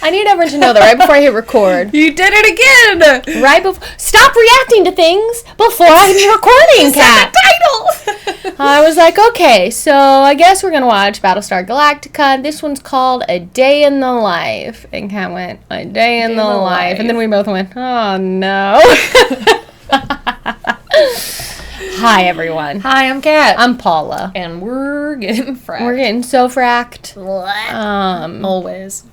I need everyone to know that right before I hit record. You did it again! Right before. Stop reacting to things before I'm recording, Kat. Title! I was like, okay, so I guess we're going to watch Battlestar Galactica. This one's called A Day in the Life. And Kat went, A Day in the Life. And then we both went, oh, no. Hi, everyone. Hi, I'm Kat. I'm Paula. And we're getting fracked. We're getting so fracked. Always.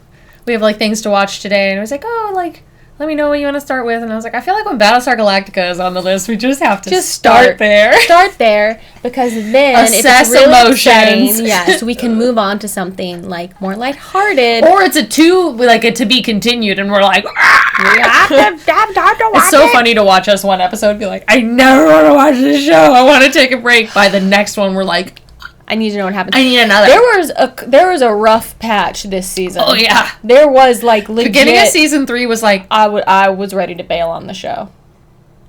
We have, like, things to watch today. And I was like, oh, like, let me know what you want to start with. And I was like, I feel like when Battlestar Galactica is on the list, we just have to start there. Start there, because then assess if it's really emotions. Upsetting, yes, we can move on to something, like, more lighthearted. Or it's a to be continued, and we're like, it's so funny to watch us one episode and be like, I never want to watch this show. I want to take a break. By the next one, we're like, I need to know what happens. I need another. There was a rough patch this season. Oh, yeah. There was, like, legit. Beginning of season 3 was like, I was ready to bail on the show.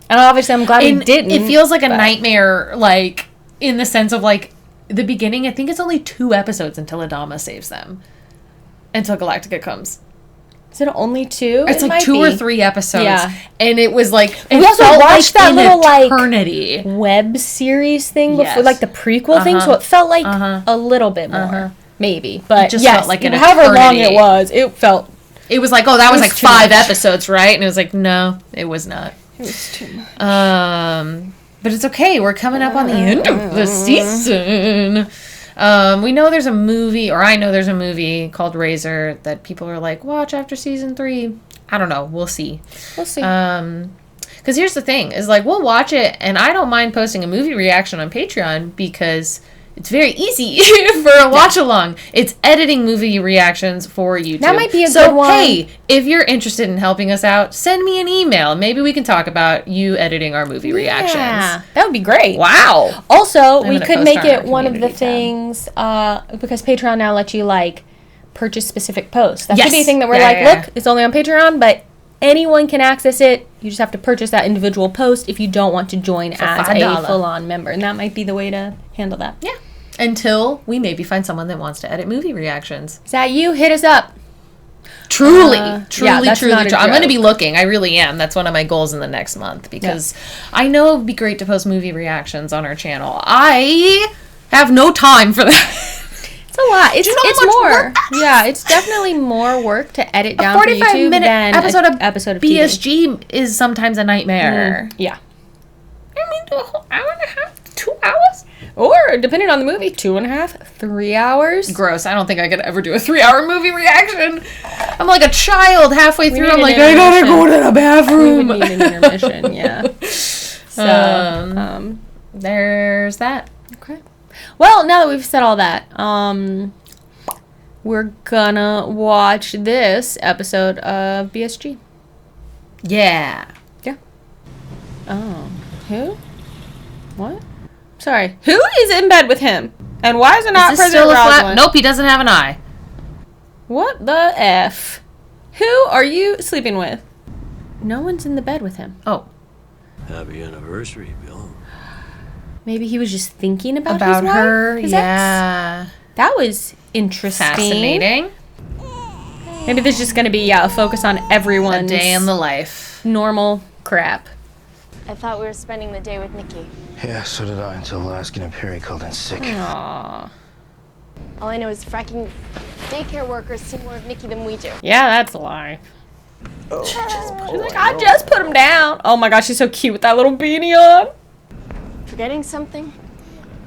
And obviously I'm glad we didn't. It feels like a nightmare, like, in the sense of, like, the beginning, I think it's only 2 episodes until Adama saves them. Until Galactica comes. Is it only 2? It's like 2 or 3 episodes. Yeah. And it was like, we also watched that little, eternity. like, web series thing before, Yes. like the prequel thing, so it felt like a little bit more. Maybe. But it just yes, felt like an however long eternity. it was, it felt... It was like, oh, that was like too 5 much. episodes, right? And it was like, no, it was not. It was too much. But it's okay. We're coming up on the end of the season. We know there's a movie, or I know there's a movie called Razor that people are like, watch after season 3. I don't know. We'll see. We'll see. Because here's the thing, is like, we'll watch it, and I don't mind posting a movie reaction on Patreon because it's very easy for a watch-along. It's editing movie reactions for YouTube. That might be a good one. Hey, if you're interested in helping us out, send me an email. Maybe we can talk about you editing our movie reactions. Yeah, that would be great. Wow. Also, we gonna could post make on our it one of the community tab. things, because Patreon now lets you, like, purchase specific posts. That Yes. could be a thing that we're look, it's only on Patreon, but anyone can access it. You just have to purchase that individual post if you don't want to join as $5. a full-on member. And that might be the way to handle that. Yeah. Until we maybe find someone that wants to edit movie reactions. Is that you? Hit us up. Truly. that's Truly. not a I'm going to joke. be looking. I really am. That's one of my goals in the next month because I know it would be great to post movie reactions on our channel. I have no time for that. It's a lot. It's more. Work? Yeah, it's definitely more work to edit down A for YouTube 45-minute than episode an episode of TV. BSG is sometimes a nightmare. Yeah. I mean, do a whole hour and a half, 2 hours? Or, depending on the movie, 2.5, 3 hours. Gross. I don't think I could ever do a 3-hour movie reaction. I'm like a child halfway through. need I'm an like, I gotta go to the We bathroom. would need an intermission, yeah. So, There's that. okay. Well, now that we've said all that, we're gonna watch this episode of BSG. Yeah. Yeah. Oh. Who? What? Sorry. Who is in bed with him? And why is it not Is this President still a flat? Rosalind? Nope, he doesn't have an eye. What the F? Who are you sleeping with? No one's in the bed with him. Oh. Happy anniversary, Bill. Maybe he was just thinking about his wife, her. his Yeah. ex? That was interesting. Fascinating. Maybe there's just going to be a focus on everyone's A day in the life. normal crap. I thought we were spending the day with Nikki. Yeah, so did I until Alaskan and Perry called in sick. Aww. All I know is fracking daycare workers see more of Nikki than we do. Yeah, that's a lie. She's like, I just put him down. Oh my gosh, she's so cute with that little beanie on. Forgetting something?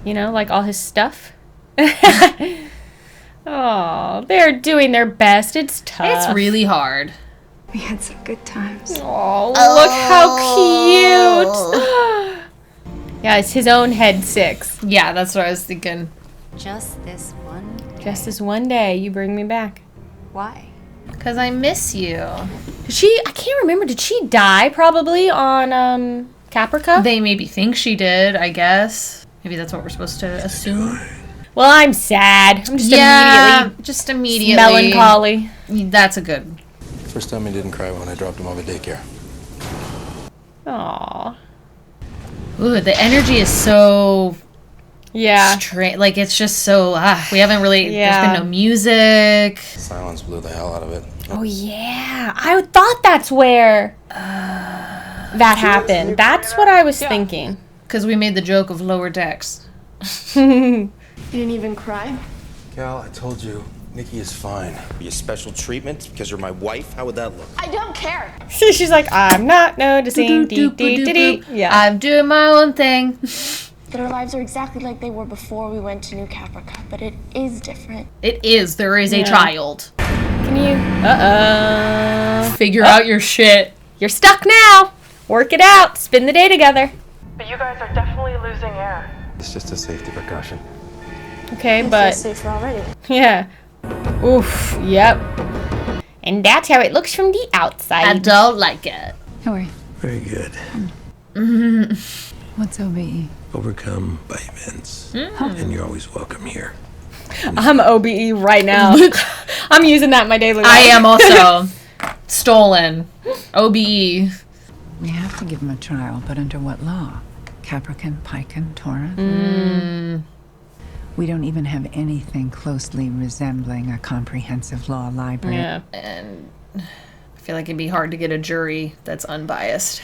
You know, like all his stuff. Oh, they're doing their best. It's tough. It's really hard. We had some good times. Oh, look how cute. Yeah, it's his own head 6. Yeah, that's what I was thinking. Just this one day. Just this one day, you bring me back. Why? Because I miss you. I can't remember, did she die probably on, Caprica? They maybe think she did, I guess. Maybe that's what we're supposed to assume. Well, I'm sad. I'm just just immediately. melancholy. That's a good. First time he didn't cry when I dropped him off at daycare. Aww. Ooh, the energy is so Yeah. straight. Like, it's just so, we haven't really, Yeah. there's been no music. Silence blew the hell out of it. Oh, yeah. I thought that's where that happened. That's what I was thinking. Because we made the joke of lower decks. You didn't even cry? Cal, I told you, Nikki is fine. Be a special treatment because you're my wife? How would that look? I don't care. She's like, I'm not noticing. Yeah. I'm doing my own thing. That our lives are exactly like they were before we went to New Caprica, but it is different. It is. There is a child. Can you? Figure out your shit. You're stuck now. Work it out. Spend the day together. But you guys are definitely losing air. It's just a safety precaution. Okay, I but feel safer already. yeah. Oof. Yep. And that's how it looks from the outside. I don't like it. How are you? Very good. What's OBE? Overcome by events. And you're always welcome here. I'm OBE right now. I'm using that in my daily life. I am also stolen. OBE. We have to give him a trial, but under what law? Caprican, Pican, Tauran? We don't even have anything closely resembling a comprehensive law library. Yeah. And I feel like it'd be hard to get a jury that's unbiased.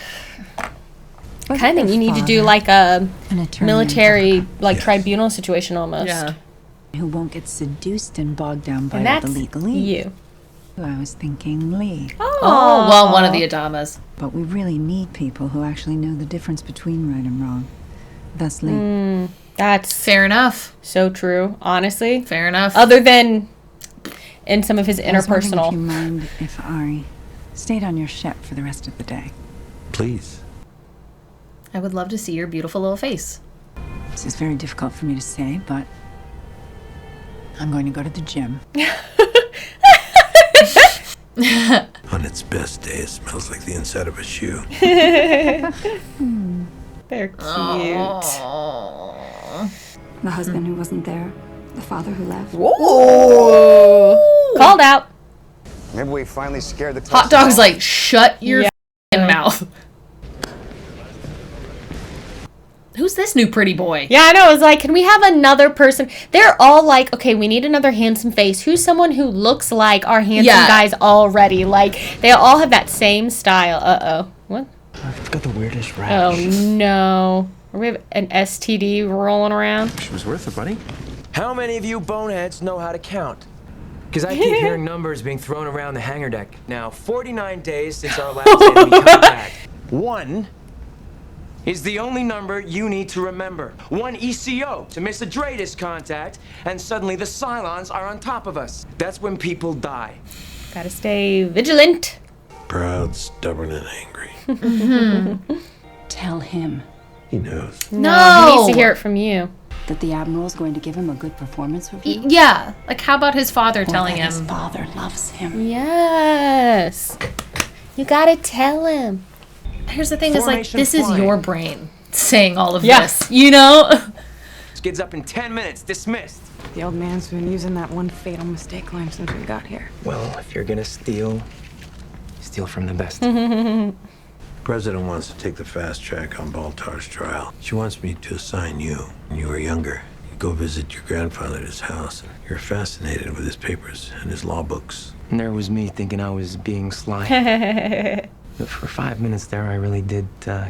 What Kind of if think you need to father, do like a an attorney military, like Yes. tribunal situation almost. Yeah. who won't get seduced and bogged down by And all that's the legalese. you. I was thinking Lee. Oh, well, one of the Adamas. But we really need people who actually know the difference between right and wrong. Thus, Lee. That's Fair enough. so true, honestly. Fair enough. Other than in some of his I was wondering interpersonal. if you mind if Ari stayed on your ship for the rest of the day. Please. I would love to see your beautiful little face. This is very difficult for me to say, but I'm going to go to the gym. On its best day, it smells like the inside of a shoe. They're cute. The husband who wasn't there, the father who left. Ooh. Called out. Maybe we finally scared the Hot dog's like, shut your f***ing mouth. Who's this new pretty boy? Yeah, I know. I was like, can we have another person? They're all like, okay, we need another handsome face. Who's someone who looks like our handsome guys already? Like, they all have that same style. Uh-oh. What? I've got the weirdest rash. Oh, no. We have an STD rolling around. She was worth it, buddy. How many of you boneheads know how to count? Because I keep hearing numbers being thrown around the hangar deck. Now, 49 days since our last enemy contact. 1 is the only number you need to remember. 1 ECO to miss a Dratus contact, and suddenly the Cylons are on top of us. That's when people die. Gotta stay vigilant. Proud, stubborn, and angry. Tell him He knows. No. He needs to hear it from you. that the Admiral's going to give him a good performance review. Yeah. Like, how about his father Or telling that his him? father loves him. Yes. You gotta tell him. Here's the thing is, like, Formation this is flying. your brain saying all of Yes. this. You know? Skids up in 10 minutes, dismissed. The old man's been using that one fatal mistake line since we got here. Well, if you're gonna steal, steal from the best. President wants to take the fast track on Baltar's trial. She wants me to assign you. When you were younger, you go visit your grandfather at his house. And you're fascinated with his papers and his law books. And there was me thinking I was being sly. But for 5 minutes there, I really did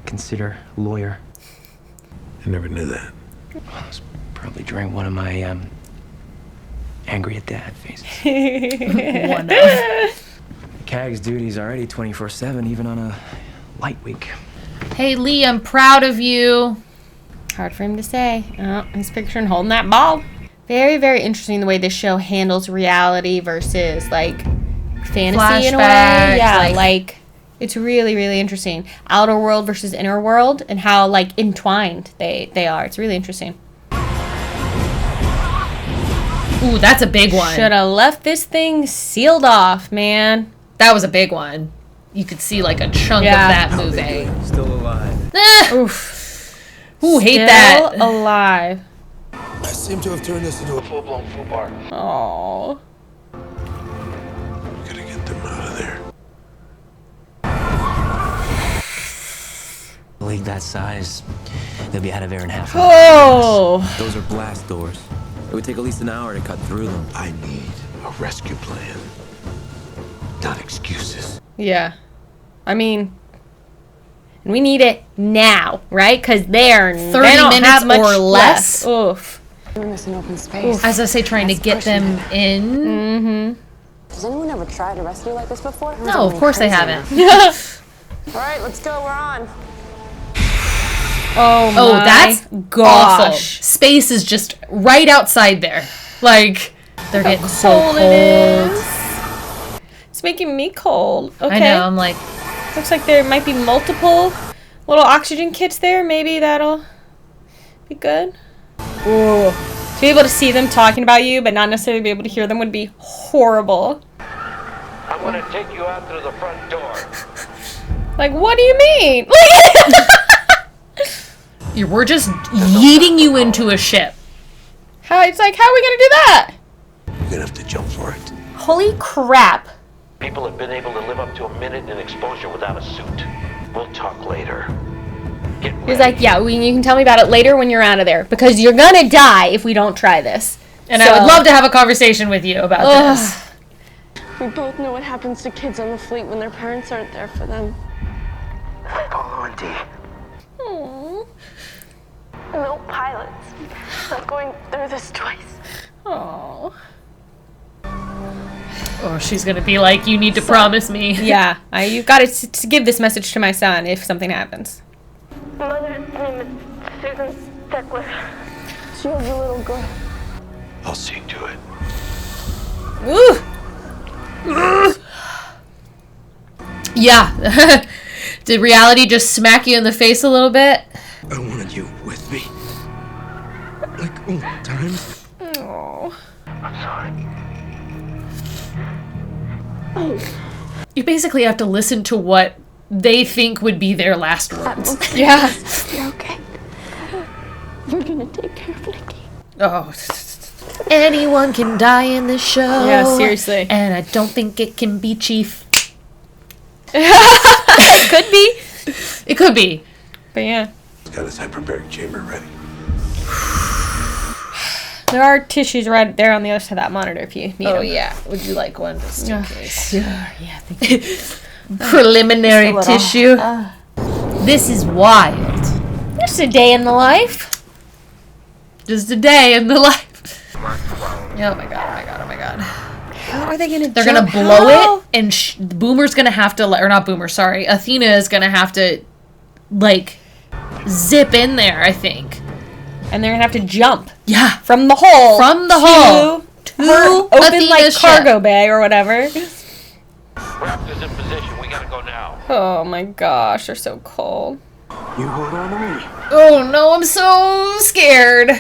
consider lawyer. I never knew that. Well, it was probably during one of my angry at dad phases. One of. CAG's duty's already 24/7, even on a light week. Hey, Lee, I'm proud of you. Hard for him to say. Oh, his picture and holding that ball. Very, very interesting the way this show handles reality versus, like, fantasy in a way. Flashbacks, Yeah, like- like, it's really, really interesting. Outer world versus inner world and how, like, entwined they are. It's really interesting. Ooh, that's a big one. Should have left this thing sealed off, man. That was a big one. You could see, like, a chunk Yeah. of that movie. Still alive. Oof. Ooh, hate Still that. alive. I seem to have turned this into a full-blown foo bar. Oh. Gotta get them out of there. A league that size, They'll be out of there in half an hour. Oh. Those are blast doors. It would take at least an hour to cut through them. I need a rescue plan, not excuses. Yeah. I mean, we need it now, right? Because they don't 30 minutes have much or less. left. Oof. Doing this in open space. As I say, trying to get them in. Mm-hmm. Has anyone ever tried a rescue like this before? No, of course they haven't. All right, let's go. We're on. Oh, that's gosh. awful. Space is just right outside there. Like, they're getting so cold. It is. It's making me cold. Okay. I know, I'm like... Looks like there might be multiple little oxygen kits there. Maybe that'll be good. Ooh. To be able to see them talking about you, but not necessarily be able to hear them would be horrible. I'm gonna take you out through the front door. Like, what do you mean? We're just yeeting you into a ship. It's like, how are we gonna do that? You're gonna have to jump for it. Holy crap. People have been able to live up to a minute in exposure without a suit. We'll talk later. Get ready. He's like, yeah, you can tell me about it later when you're out of there, because you're gonna die if we don't try this. And I would love to have a conversation with you about this. We both know what happens to kids on the fleet when their parents aren't there for them. Apollo and D. Aww. No pilots. I'm going through this twice. Oh. Or she's gonna be like, you need to promise me. Yeah, you've got to give this message to my son if something happens. Mother's name is Susan Steckler. She has a little girl. I'll see to it. Woo! Yeah. Did reality just smack you in the face a little bit? I wanted you with me. Like old times. Oh. I'm sorry. You basically have to listen to what they think would be their last words. Yeah. You're okay. We're gonna take care of Nikki. Oh. Anyone can die in this show. Yeah, seriously. And I don't think it can be Chief. It could be. It could be. But yeah. He's got his hyperbaric chamber ready. There are tissues right there on the other side of that monitor if you need them. Yeah. Would you like one just in case? Sure, yeah, thank you. Preliminary tissue. This is wild. Just a day in the life. Just a day in the life. Oh my god, oh my god, oh my god. How are they gonna They're gonna blow it, and Boomer's gonna have to, or not Boomer, sorry, Athena is gonna have to, like, zip in there, I think. And they're gonna have to jump. Yeah. From the hole. From the hole. To open, Athena's like, ship. cargo bay or whatever. Raptor's in position. We gotta go now. Oh my gosh, they're so cold. You hold on to me. Oh no, I'm so scared.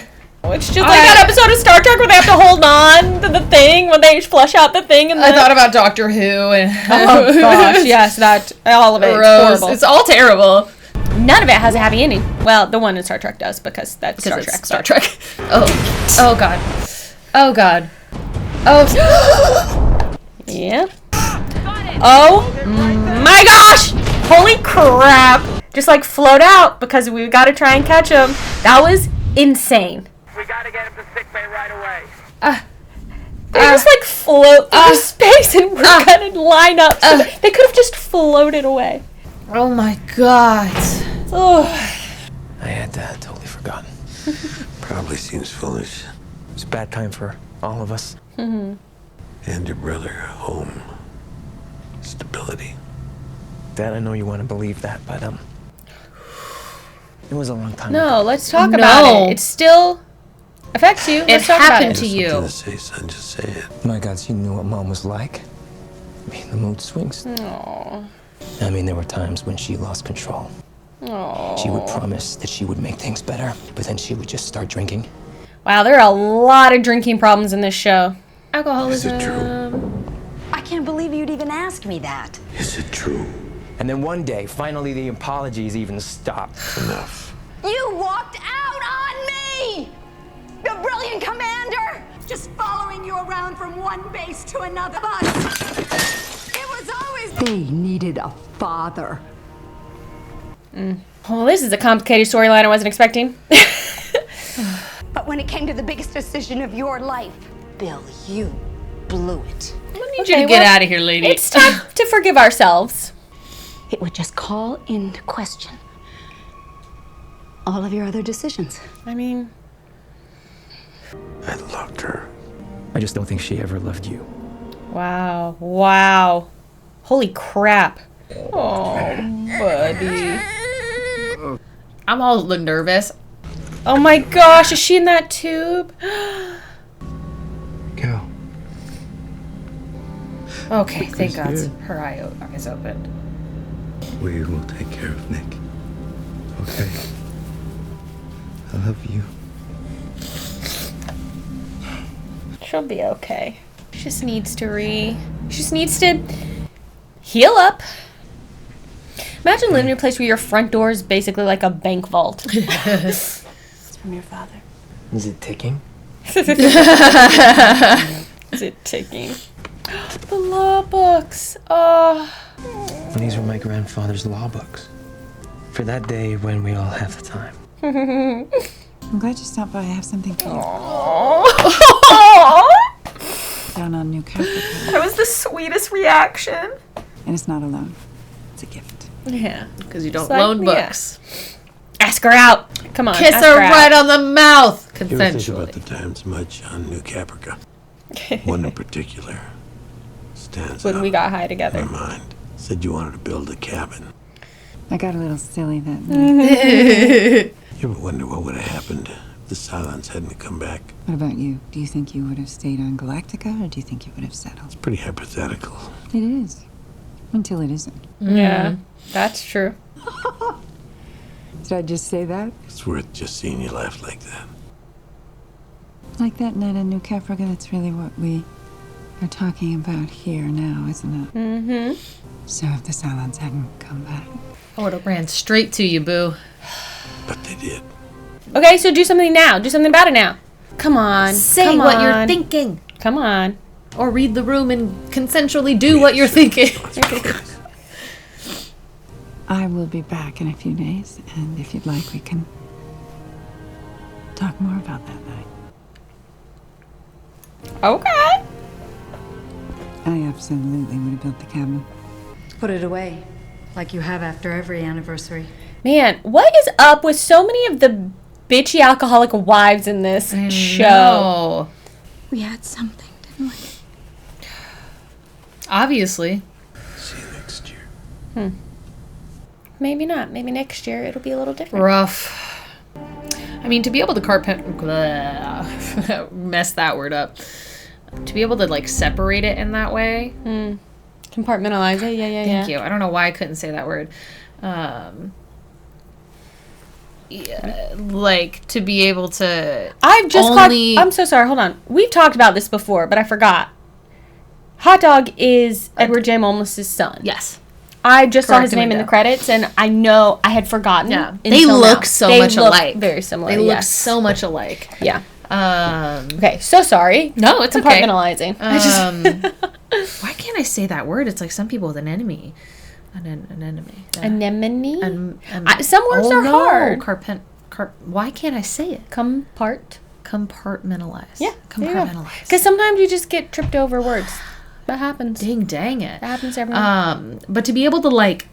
It's just like that episode of Star Trek where they have to hold on to the thing when they flush out the thing. And I thought about Doctor Who and oh gosh, yes, that all of it. It's horrible. It's all terrible. None of it has a happy ending. Well, the one in Star Trek does because that's Star Trek. Star Trek. Oh god. Oh god. Oh. Yeah. Oh my gosh! Holy crap! Just like float out because we got to try and catch him. That was insane. We gotta get him to sickbay right away. They just like float through space and we're gonna line up. So they could have just floated away. Oh my god. Oh. I had totally forgotten. Probably seems foolish. It's a bad time for all of us. Mm-hmm. And your brother, home, stability. Dad, I know you want to believe that, but it was a long time No, ago. let's talk about it. It still affects you. Let's talk about it. To you. Something to say, son, just say it. My God, you knew what Mom was like. I mean, the mood swings. Aww. I mean, there were times when she lost control. Aww. She would promise that she would make things better, but then she would just start drinking. Wow, there are a lot of drinking problems in this show. Alcoholism. Is it true? I can't believe you'd even ask me that. Is it true? And then one day, finally, the apologies even stopped. Enough. You walked out on me! The brilliant commander! Just following you around from one base to another. But it was always... They needed a father. Well, this is a complicated storyline I wasn't expecting. But when it came to the biggest decision of your life, Bill, you blew it. I need you to get out of here, lady. It's time to forgive ourselves. It would just call into question all of your other decisions. I mean... I loved her. I just don't think she ever loved you. Wow. Wow. Holy crap. Oh, buddy. I'm all nervous. Oh my gosh, is she in that tube? Go. Okay, thank God. Her eyes opened. We will take care of Nick. Okay. I love you. She'll be okay. She just needs to heal up. Imagine living in a place where your front door is basically like a bank vault. It's from your father. Is it ticking? Is it ticking? The law books. Oh. These are my grandfather's law books. For that day when we all have the time. I'm glad you stopped by. I have something for you. Down on New Caprica. That was the sweetest reaction. And it's not a loan. It's a gift. Yeah. Because you don't loan books. Ask her out. Come on. Kiss her right on the mouth. You ever think Consensually. about the times much on New Caprica? One in particular stands When out we got high in together. my mind. Said you wanted to build a cabin. I got a little silly that night. You ever wonder what would have happened if the Cylons hadn't come back? What about you? Do you think you would have stayed on Galactica, or do you think you would have settled? Pretty hypothetical. It is. Until it isn't. Yeah, that's true. Did I just say that? It's worth just seeing you laugh like that. Like that night on New Caprica, that's really what we are talking about here now, isn't it? Mm-hmm. So if the Cylons hadn't come back... I would have ran straight to you, boo. But they did. Okay, so do something now. Do something about it now. Come on. Say come what on. you're thinking. Come on. Or read the room and consensually do what you're thinking. I will be back in a few days, and if you'd like, we can talk more about that night. Okay. I absolutely would have built the cabin. Put it away, like you have after every anniversary. Man, what is up with so many of the bitchy alcoholic wives in this show? No. We had something, didn't we? Obviously. See you next year. Maybe not. Maybe next year it'll be a little different. Rough. I mean, to be able to mess that word up. To be able to, like, separate it in that way. Compartmentalize it. Yeah. Thank you. I don't know why I couldn't say that word. Yeah, like, to be able to I've just I'm so sorry. Hold on. We've talked about this before, but I forgot. Hot Dog is Edward J. Molmus's son. Yes. I just saw his Correcting name in window. the credits, and I know I had forgotten. Yeah. They look so much alike. Very similar. They look yes. so much alike. Yeah. Okay, so sorry. No, it's okay. Compartmentalizing. Why can't I say that word? It's like some people with an enemy. An enemy. Anemone? Some words are hard. Why can't I say it? Compartmentalize. Yeah. Compartmentalize. Because sometimes you just get tripped over words. That happens. Dang it. That happens to everyone. But to be able to, like,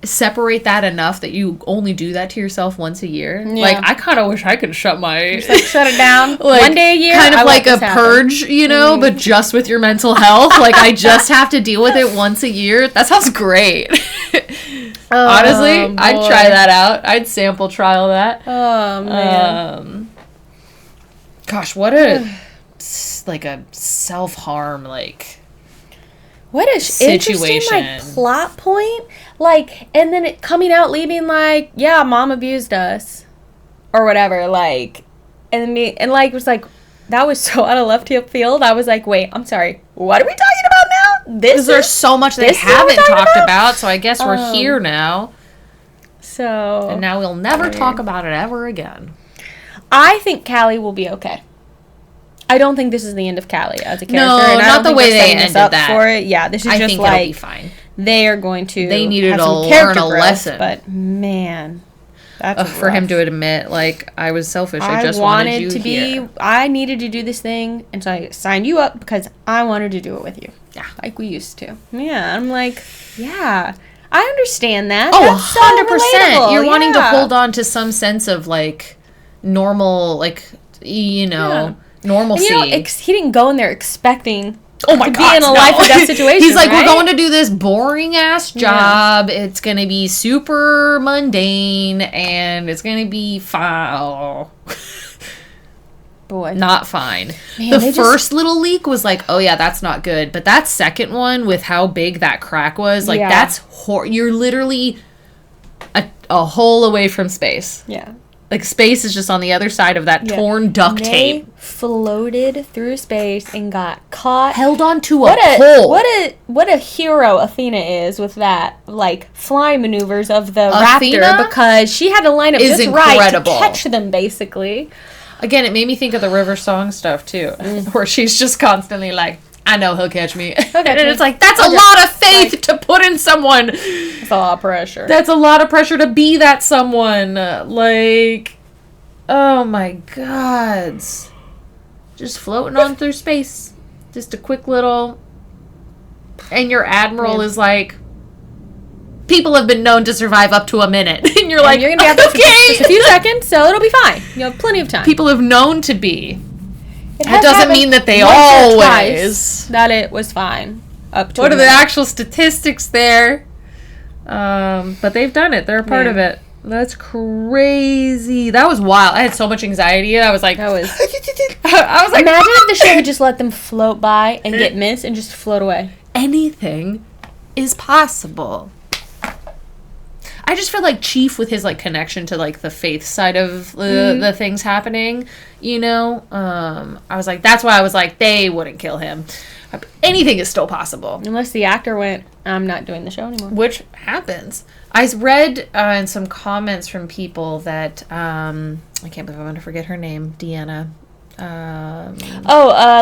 separate that enough that you only do that to yourself once a year. Yeah. Like, I kind of wish I could shut my... Just, like, shut it down. Like, one day a year. Kind of I like a let this happen. purge, you know, but just with your mental health. Like, I just have to deal with it once a year. That sounds great. Honestly, I'd try that out. I'd sample trial that. Oh, man. Gosh, what a... like, a self-harm, like... What a interesting, like, plot point. Like, and then it coming out leaving, like, yeah, mom abused us. Or whatever, like. And like, it was like, that was so out of left field. I was like, wait, I'm sorry. What are we talking about now? Because there's so much they haven't talked about, so I guess we're here now. So. And now we'll never talk about it ever again. I think Callie will be okay. I don't think this is the end of Callie as a character. No, and I not don't the think way they're they setting this ended up that. for it. Yeah, this is just think like it'll be fine. They are going to. They needed have to some learn character a growth, lesson. But man, for him to admit, like, I was selfish. I just wanted you to here. I needed to do this thing, and so I signed you up because I wanted to do it with you. Yeah. Like we used to. Yeah, I'm like, yeah, I understand that. Oh, That's 100%. so You're wanting to yeah. hold on to some sense of, like, normal, like, normalcy. And, he didn't go in there expecting oh my to God, be in a life or death situation. He's like, right? we're going to do this boring ass job. Yeah. It's going to be super mundane, and it's going to be fine. Boy, not fine. Man, the first little leak was like, oh yeah, that's not good. But that second one, with how big that crack was, like that's you're literally a hole away from space. Yeah. Like, space is just on the other side of that torn duct tape. Floated through space and got caught. Held on to a pole. What a hero Athena is with that, like, flying maneuvers of the raptor, because she had to line up just right to catch them, basically. Again, it made me think of the River Song stuff, too, where she's just constantly like, I know he'll catch me. And it's like, that's a lot of faith to put in someone. That's a lot of pressure. That's a lot of pressure to be that someone. Like, oh my gods. Just floating on through space. Just a quick little... And your admiral is like, people have been known to survive up to a minute. And you're like, you're going to be out there for just a few seconds, so it'll be fine. You have plenty of time. People have known to be. That doesn't mean that they always. That it was fine. Up to what are the actual statistics there? But they've done it. They're a part of it. That's crazy. That was wild. I had so much anxiety. I was like, I was like, imagine if the show would just let them float by and get missed and just float away. Anything is possible. I just feel like Chief, with his, like, connection to, like, the faith side of the things happening, you know, I was like, that's why I was like, they wouldn't kill him. Anything is still possible. Unless the actor went, I'm not doing the show anymore. Which happens. I read in some comments from people that, I can't believe I'm going to forget her name, Deanna.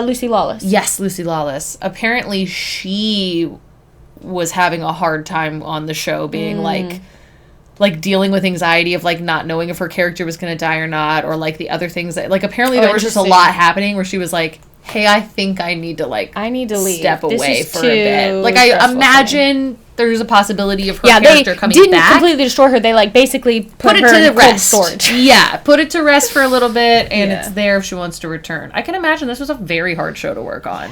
Lucy Lawless. Yes, Lucy Lawless. Apparently she was having a hard time on the show being like dealing with anxiety of, like, not knowing if her character was going to die or not, or, like, the other things that, like, apparently there was just a lot happening where she was like, hey, I think I need to leave. Step away for a bit. Like, I imagine there's a possibility of her character coming back. They didn't completely destroy her. They, like, basically put her it to in rest. storage. Yeah, put it to rest for a little bit, and it's there if she wants to return. I can imagine this was a very hard show to work on.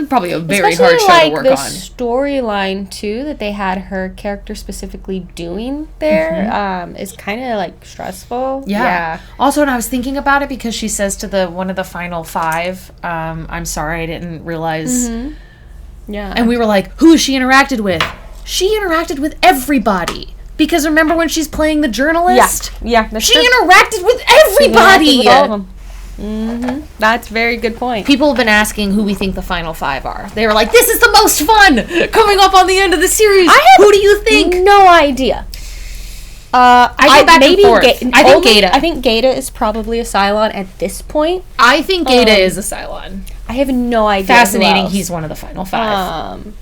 Probably a very hard show to work on. The storyline too that they had her character specifically doing there is kind of, like, stressful. Yeah. Also, and I was thinking about it because she says to one of the final five, I'm sorry, I didn't realize. Yeah. And we were like, who has she interacted with? She interacted with everybody. Because remember when she's playing the journalist? Yeah. She interacted with everybody. With all of them. That's a very good point. People have been asking who we think the final five are. They were like, this is the most fun coming up on the end of the series. Who do you think? No idea. I go back and forth. I think Gata. I think Gata is probably a Cylon at this point. I think Gata is a Cylon. I have no idea. Fascinating. He's one of the final five.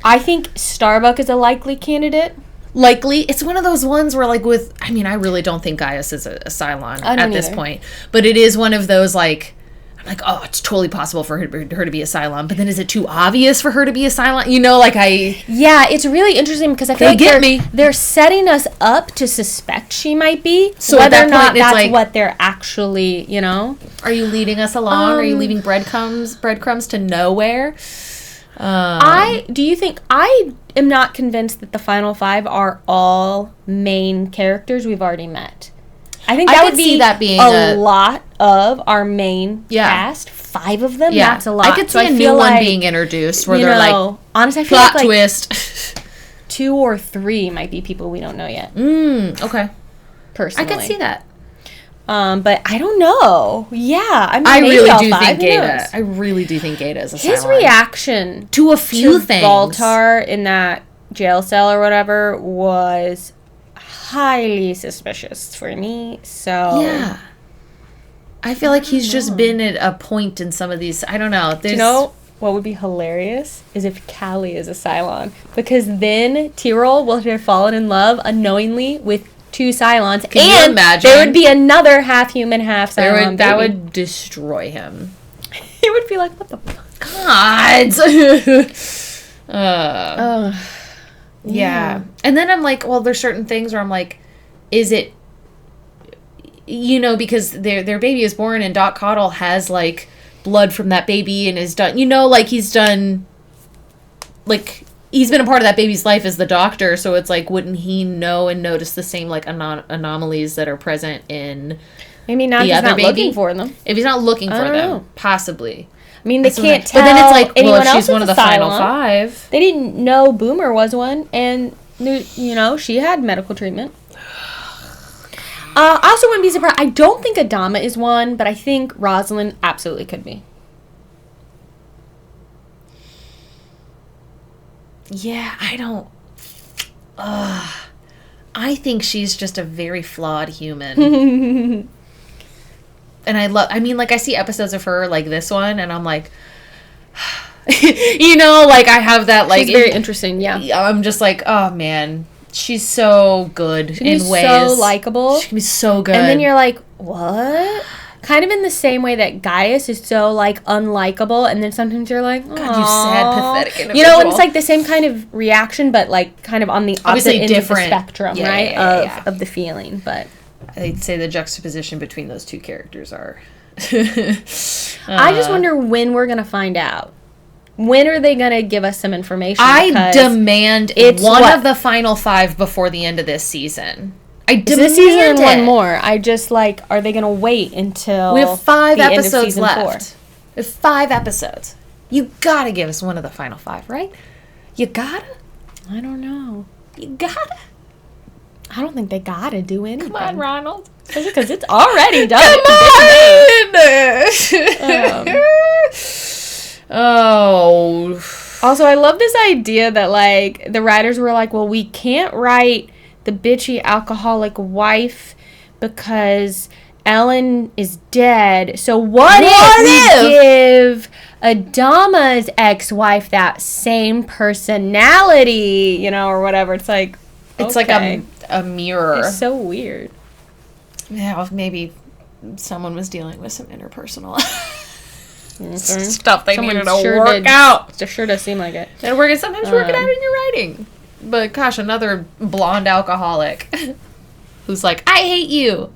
I think Starbuck is a likely candidate. Likely. It's one of those ones where, like, I really don't think Gaius is a Cylon at this point. But it is one of those, like, I'm like, oh, it's totally possible for her to be a Cylon. But then is it too obvious for her to be a Cylon? You know, like, yeah, it's really interesting because I feel like they're setting us up to suspect she might be. So whether or not that's like, what they're actually, you know. Are you leading us along? Are you leaving breadcrumbs to nowhere? Do you think I am not convinced that the final five are all main characters we've already met. I think that would be that being a lot of our main cast. 5 of them. Yeah. That's a lot. I could see a new one being introduced where they're like, honestly, I feel plot like twist. 2 or 3 might be people we don't know yet. Okay. Personally, I could see that. But I don't know. Yeah, I really do think Gata. I really do think Gata is a His Cylon. reaction to a few things, Baltar in that jail cell or whatever, was highly suspicious for me. So yeah, I feel like he's just been at a point in some of these. I don't know. what would be hilarious is if Callie is a Cylon. Because then Tyrol will have fallen in love unknowingly with 2 Cylons. Can you imagine? There would be another half human, half Cylon That baby. would destroy him. He would be like, what the fuck? God. Yeah. And then I'm like, well, there's certain things where I'm like, is it, you know, because their baby is born and Doc Cottle has like blood from that baby and is done, you know, like he's done, like he's been a part of that baby's life as the doctor. So it's like, wouldn't he know and notice the same like anomalies that are present in maybe not, the he's other not baby? looking for them. If he's not looking for them, know. possibly. I mean, they can't tell. But then it's like, well, if else she's one of the final 5. They didn't know Boomer was one, and you know she had medical treatment. I also wouldn't be surprised. I don't think Adama is one, but I think Rosalind absolutely could be. Yeah, I don't. I think she's just a very flawed human. And I mean, like, I see episodes of her, like this one, and I'm like, you know, like, I have that, like... She's very interesting, yeah. I'm just like, oh, man, she's so good in ways. So likable. She can be so good. And then you're like, what? Kind of in the same way that Gaius is so, like, unlikable, and then sometimes you're like, oh, God, you sad, pathetic individual. You know, and it's like the same kind of reaction, but, like, kind of on the opposite end of the spectrum, right? Of the feeling, but... I'd say the juxtaposition between those two characters are... I just wonder when we're going to find out. When are they going to give us some information? I demand one of the final 5 before the end of this season. I demand this season and one more. I just, like, are they going to wait until we have 5 the episodes end of season left. 4? We have 5 episodes. You gotta give us one of the final 5, right? You gotta? I don't know. You gotta? I don't think they gotta do anything. Come on, Ronald. Because it's already done. Come on! Oh. Also, I love this idea that, like, the writers were like, well, we can't write the bitchy alcoholic wife because Ellen is dead. So what if we give Adama's ex-wife that same personality, you know, or whatever? It's like... It's like a mirror. It's so weird. Yeah, well, maybe someone was dealing with some interpersonal stuff they needed to work out. It sure does seem like it. And we're sometimes work it out in your writing. But gosh, another blonde alcoholic who's like, I hate you.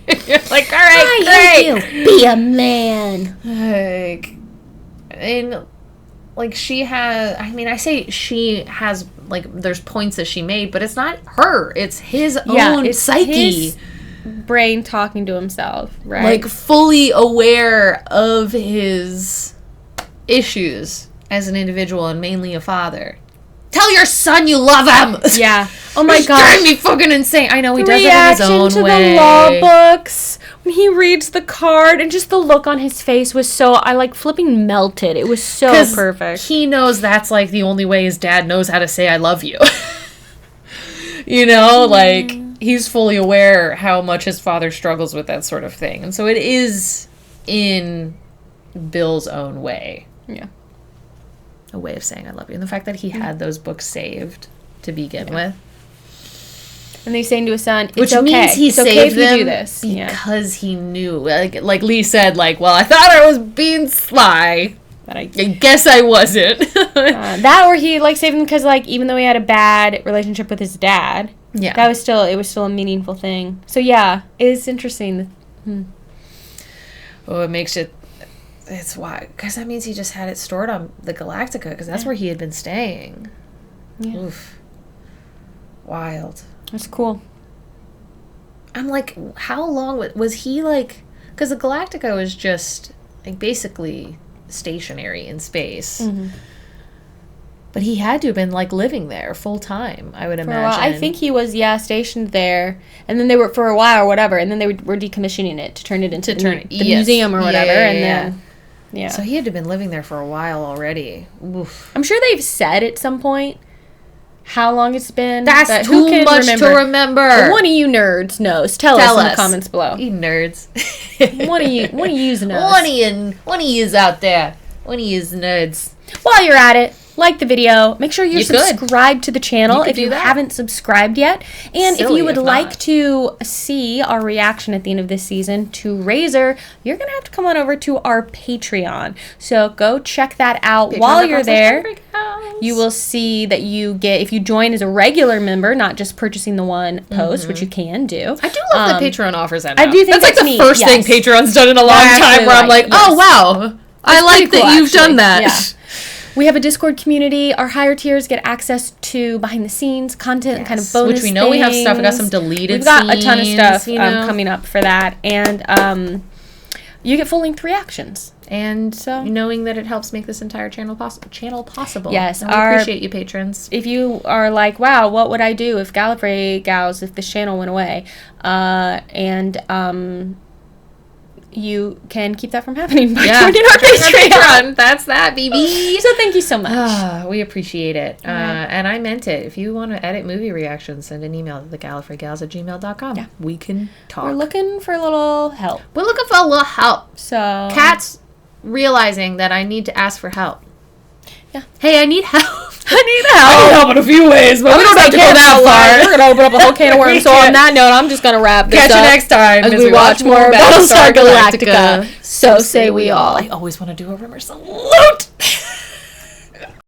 You're like, all right, I hate you. Be a man. Like, and like she has, I mean, I say she has, like, there's points that she made, but it's not her. It's his own psyche. His brain talking to himself, right? Like, fully aware of his issues as an individual and mainly a father. Tell your son you love him! Yeah. Oh my It's god. driving me fucking insane. I know he does it in his own to way. the law books when he reads the card and just the look on his face was so, I like flipping melted. It was so perfect. He knows that's like the only way his dad knows how to say I love you. You know, like, he's fully aware how much his father struggles with that sort of thing. And so it is in Bill's own way. Yeah. A way of saying I love you. And the fact that he had those books saved to begin with. And he's saying to his son, it's Which okay. means he it's saved okay if them you do this. because he knew. Like Lee said, like, well, I thought I was being sly, but I guess I wasn't. That or he like saved him because, like, even though he had a bad relationship with his dad, it was still a meaningful thing. So yeah, it's interesting. Oh, it makes it. It's why, because that means he just had it stored on the Galactica, because that's where he had been staying. Yeah. Oof. Wild. That's cool. I'm like, how long was he, like, because the Galactica was just, like, basically stationary in space. Mm-hmm. But he had to have been, like, living there full time, I would imagine. I think he was, stationed there. And then they were, for a while or whatever, and then they were decommissioning it to turn it into the museum or whatever. And then, So he had to have been living there for a while already. Oof. I'm sure they've said at some point how long it's been. That's too much to remember. But one of you nerds knows. Tell us in the comments below. You nerds. One of you knows. One of yous out there. One of you nerds. While you're at it, like the video. Make sure you're You could. subscribed to the channel You if could you do that. haven't subscribed yet. And if Silly you would if like not. to see our reaction at the end of this season to Razor, you're going to have to come on over to our Patreon. So go check that out. While you're there, you will see that you get, if you join as a regular member, not just purchasing the one post, which you can do. I do love that Patreon offers that now. I do think that's like the neat, first thing yes. Patreon's done in a long I time actually where I'm like, yes. oh, wow. I like pretty that cool, you've done actually. that. Yeah. We have a Discord community. Our higher tiers get access to behind the scenes content and kind of bonus Which we know we have stuff. We got things. some deleted We've got a ton of scenes, stuff you know? coming up for that. And you get full-length reactions. And so knowing that it helps make this entire channel possible. Yes. And we appreciate you, patrons. If you are like, wow, what would I do if Gallifrey Gals, if this channel went away? You can keep that from happening by joining our Patreon. That's that, baby. So thank you so much. We appreciate it. And I meant it. If you want to edit movie reactions, send an email to thegallifreygals@gmail.com. Yeah. We can talk. We're looking for a little help. We're looking for a little help. So Kat's realizing that I need to ask for help. Yeah. Hey, I need help. I need help. I need help in a few ways, but we don't have to go that far. We're going to open up a whole can of worms. So on that note, I'm just going to wrap this Catch up. you next time as we watch more Battlestar Galactica. So say we all. I always want to do a rumor salute.